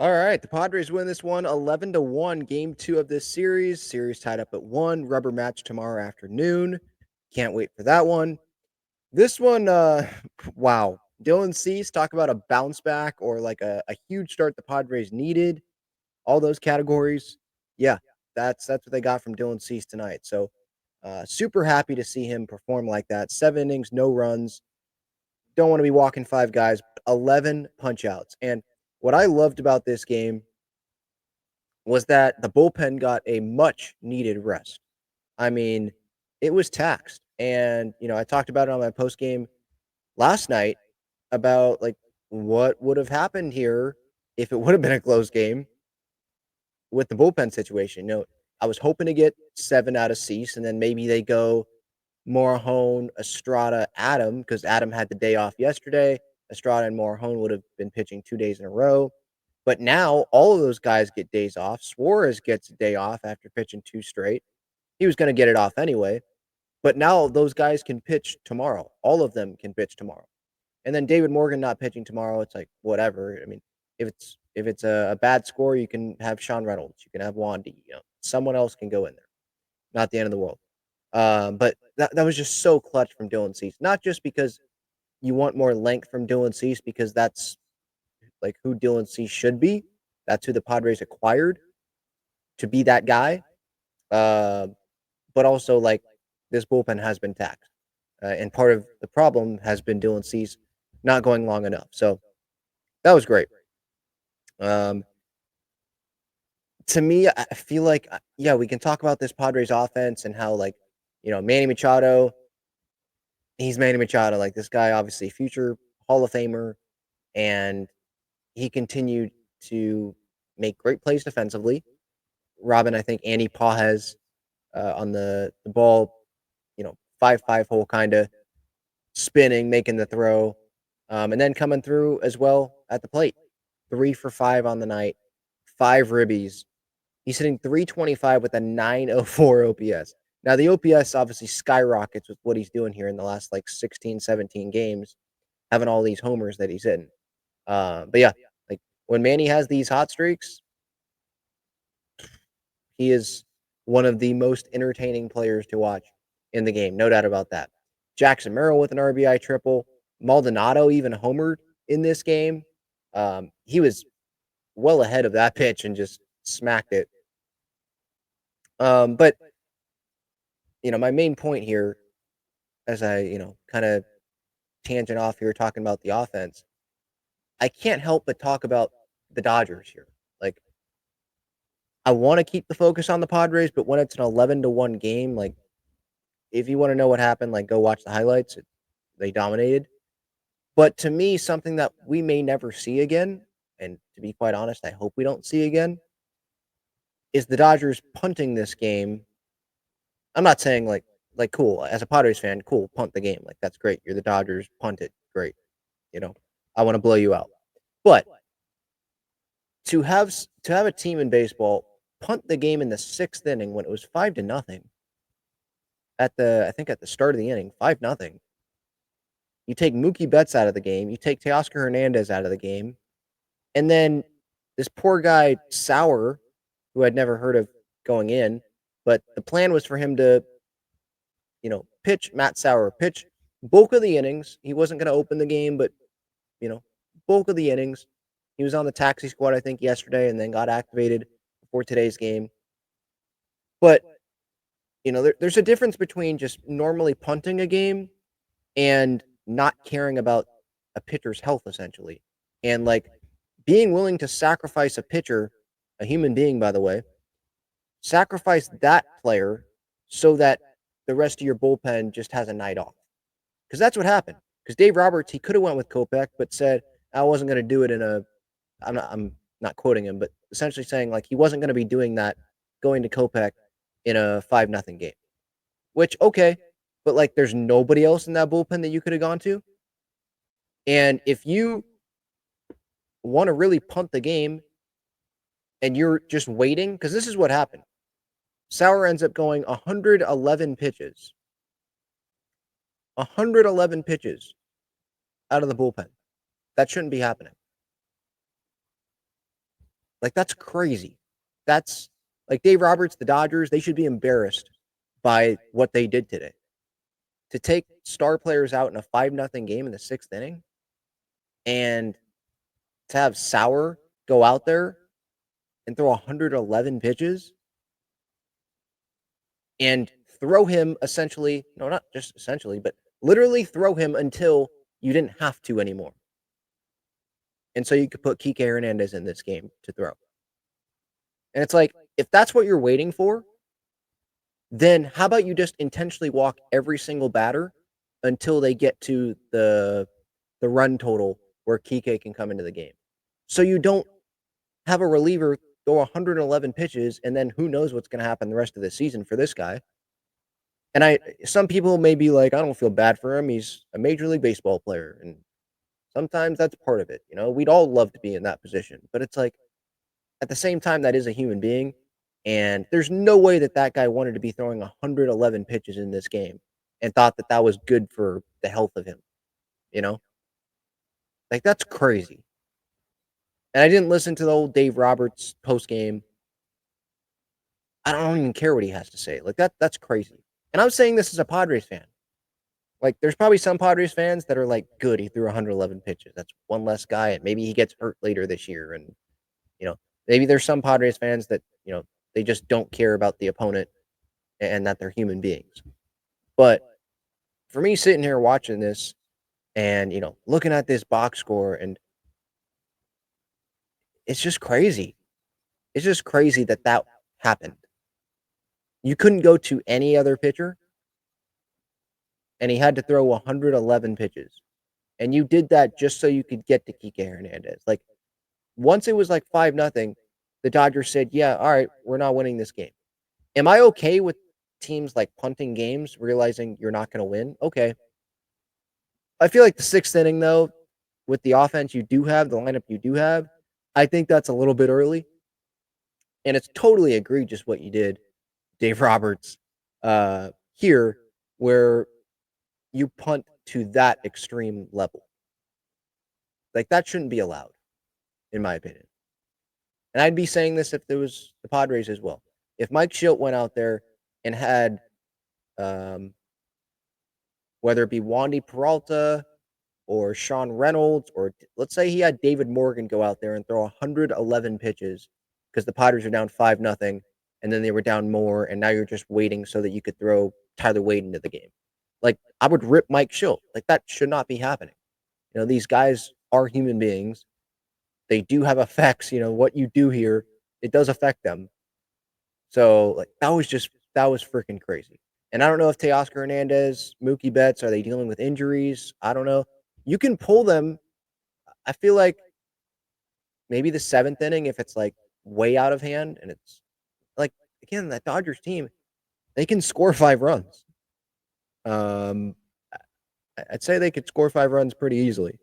All right, the Padres win this one 11-1, game 2 of this series. Series tied up at 1, rubber match tomorrow afternoon. Can't wait for that one. This one wow. Dylan Cease, talk about a bounce back or like a huge start the Padres needed. All those categories. Yeah, that's what they got from Dylan Cease tonight. So, super happy to see him perform like that. 7 innings, no runs. Don't want to be walking 5 guys, 11 punch outs. And what I loved about this game was that the bullpen got a much needed rest. I mean, it was taxed. And, I talked about it on my post game last night about like what would have happened here if it would have been a close game with the bullpen situation. I was hoping to get 7 out of Cease, and then maybe they go Morahone, Estrada, Adam, because Adam had the day off yesterday. Estrada and Morahone would have been pitching 2 days in a row. But now all of those guys get days off. Suarez gets a day off after pitching 2 straight. He was going to get it off anyway. But now those guys can pitch tomorrow. All of them can pitch tomorrow. And then David Morgan not pitching tomorrow, it's like whatever. I mean, if it's a bad score, you can have Sean Reynolds, you can have Wandy, someone else can go in there. Not the end of the world. But that was just so clutch from Dylan Cease. Not just because you want more length from Dylan Cease, because that's like who Dylan Cease should be. That's who the Padres acquired to be that guy. Uh, but also like this bullpen has been taxed, and part of the problem has been Dylan Cease not going long enough. So that was great. Um, to me, I feel like yeah, we can talk about this Padres offense and how like Manny Machado. He's Manny Machado. Like this guy, obviously future Hall of Famer, and he continued to make great plays defensively. Robin, I think Andy Pages on the ball, 5-5 hole kind of spinning, making the throw, and then coming through as well at the plate. 3 for 5 on the night, 5 ribbies. He's hitting 325 with a 904 OPS. Now, the OPS obviously skyrockets with what he's doing here in the last like 16, 17 games, having all these homers that he's hitting. But yeah, like when Manny has these hot streaks, he is one of the most entertaining players to watch in the game. No doubt about that. Jackson Merrill with an RBI triple. Maldonado even homered in this game. He was well ahead of that pitch and just smacked it. But my main point here, as I kind of tangent off here talking about the offense, I can't help but talk about the Dodgers here. Like, I want to keep the focus on the Padres, but when it's an 11-1 game, like, if you want to know what happened, like, go watch the highlights. They dominated. But to me, something that we may never see again, and to be quite honest, I hope we don't see again, is the Dodgers punting this game. I'm not saying cool, as a Padres fan, cool, punt the game. Like, that's great. You're the Dodgers, punt it. Great. You know, I want to blow you out. But to have a team in baseball punt the game in the 6th inning when it was 5-0 I think at the start of the inning, 5-0. You take Mookie Betts out of the game, you take Teoscar Hernandez out of the game, and then this poor guy Sauer, who I'd never heard of going in, but the plan was for him to, pitch Matt Sauer, pitch bulk of the innings. He wasn't going to open the game, but bulk of the innings. He was on the taxi squad, I think, yesterday, and then got activated for today's game. But there's a difference between just normally punting a game and not caring about a pitcher's health, essentially, and like being willing to sacrifice a pitcher, a human being, by the way, sacrifice that player so that the rest of your bullpen just has a night off. Because that's what happened. Because Dave Roberts, he could have went with Kopech, but said I wasn't going to do it in a. I'm not quoting him, but essentially saying like he wasn't going to be doing that, going to Kopech in a 5-0 game. Which okay, but like there's nobody else in that bullpen that you could have gone to. And if you want to really punt the game and you're just waiting, because this is what happened. Sauer ends up going 111 pitches. 111 pitches out of the bullpen. That shouldn't be happening. Like, that's crazy. That's like Dave Roberts, the Dodgers, they should be embarrassed by what they did today. To take star players out in a 5-0 game in the 6th inning and to have Sauer go out there and throw 111 pitches and throw him essentially, no, not just essentially, but literally throw him until you didn't have to anymore. And so you could put Kike Hernandez in this game to throw. And it's like, if that's what you're waiting for, then how about you just intentionally walk every single batter until they get to the run total where Kike can come into the game. So you don't have a reliever throw 111 pitches and then who knows what's going to happen the rest of the season for this guy. And some people may be like, I don't feel bad for him. He's a Major League Baseball player. And sometimes that's part of it. We'd all love to be in that position. But it's like, at the same time, that is a human being. And there's no way that that guy wanted to be throwing 111 pitches in this game and thought that that was good for the health of him. You know, like that's crazy. And I didn't listen to the old Dave Roberts post game. I don't even care what he has to say. Like that's crazy. And I'm saying this as a Padres fan. Like, there's probably some Padres fans that are like, good, he threw 111 pitches. That's one less guy, and maybe he gets hurt later this year. And, maybe there's some Padres fans that, they just don't care about the opponent and that they're human beings. But for me, sitting here watching this and, looking at this box score, and it's just crazy. It's just crazy that that happened. You couldn't go to any other pitcher, and he had to throw 111 pitches. And you did that just so you could get to Kike Hernandez. Like, once it was like 5-0, the Dodgers said, yeah, all right, we're not winning this game. Am I okay with teams like punting games, realizing you're not going to win? Okay. I feel like the 6th inning, though, with the offense you do have, the lineup you do have, I think that's a little bit early. And it's totally egregious what you did, Dave Roberts, here, where you punt to that extreme level. Like, that shouldn't be allowed, in my opinion. And I'd be saying this if there was the Padres as well. If Mike Schilt went out there and had, whether it be Wandy Peralta or Sean Reynolds, or let's say he had David Morgan go out there and throw 111 pitches because the Padres are down 5-0, and then they were down more, and now you're just waiting so that you could throw Tyler Wade into the game. Like, I would rip Mike Schilt. Like, that should not be happening. These guys are human beings. They do have effects. What you do here, it does affect them. So, like, that was freaking crazy. And I don't know if Teoscar Hernandez, Mookie Betts, are they dealing with injuries? I don't know. You can pull them. I feel like maybe the 7th inning, if it's like way out of hand, and it's like, again, that Dodgers team, they can score 5 runs. I'd say they could score 5 runs pretty easily.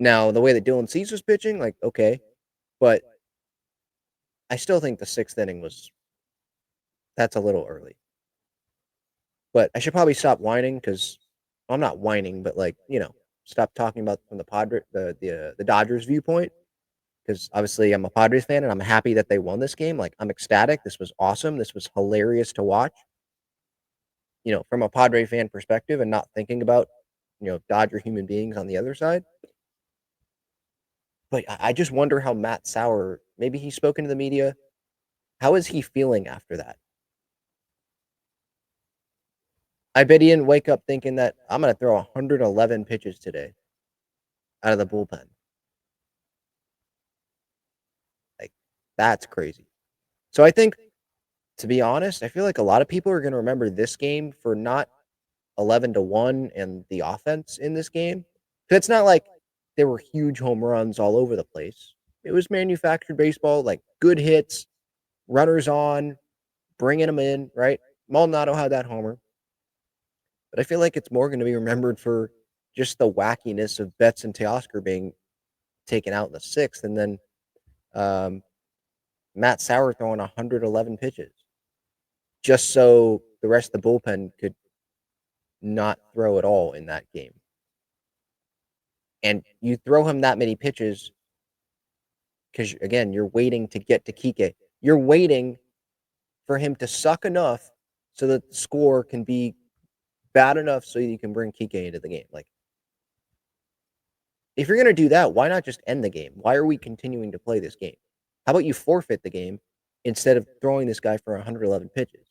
Now, the way that Dylan Cease was pitching, like, okay, but I still think the 6th inning that's a little early. But I should probably stop whining because I'm not whining, but like, stop talking about from the Dodgers viewpoint, because obviously I'm a Padres fan and I'm happy that they won this game. Like, I'm ecstatic. This was awesome. This was hilarious to watch. From a Padre fan perspective and not thinking about, Dodger human beings on the other side. But I just wonder how Matt Sauer, maybe he's spoken to the media. How is he feeling after that? I bet he didn't wake up thinking that I'm going to throw 111 pitches today out of the bullpen. Like, that's crazy. So I think, to be honest, I feel like a lot of people are going to remember this game for not 11-1 and the offense in this game. So it's not like there were huge home runs all over the place. It was manufactured baseball, like good hits, runners on, bringing them in, right? Maldonado had that homer. But I feel like it's more going to be remembered for just the wackiness of Betts and Teoscar being taken out in the 6th, and then Matt Sauer throwing 111 pitches just so the rest of the bullpen could not throw at all in that game. And you throw him that many pitches, because again, you're waiting to get to Kike. You're waiting for him to suck enough so that the score can be bad enough so you can bring Kike into the game. Like, if you're gonna do that, why not just end the game? Why are we continuing to play this game? How about you forfeit the game instead of throwing this guy for 111 pitches?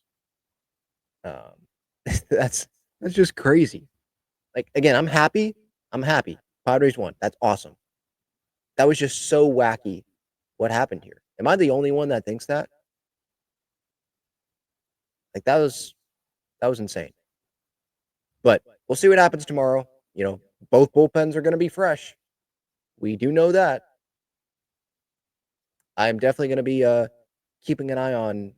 Um, that's that's just crazy. Like again, I'm happy. I'm happy. Padres won. That's awesome. That was just so wacky. What happened here? Am I the only one that thinks that? Like that was insane. But we'll see what happens tomorrow. You know, both bullpens are going to be fresh. We do know that. I'm definitely going to be keeping an eye on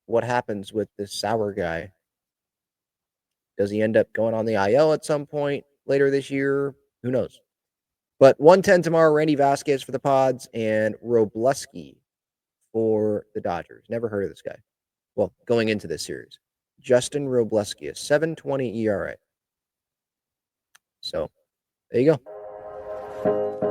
what happens with this Sour guy. Does he end up going on the IL at some point later this year? Who knows? But 110 tomorrow, Randy Vasquez for the Pods and Robleski for the Dodgers. Never heard of this guy. Well, going into this series. Justin Robleski, a 7.20 ERA. So there you go.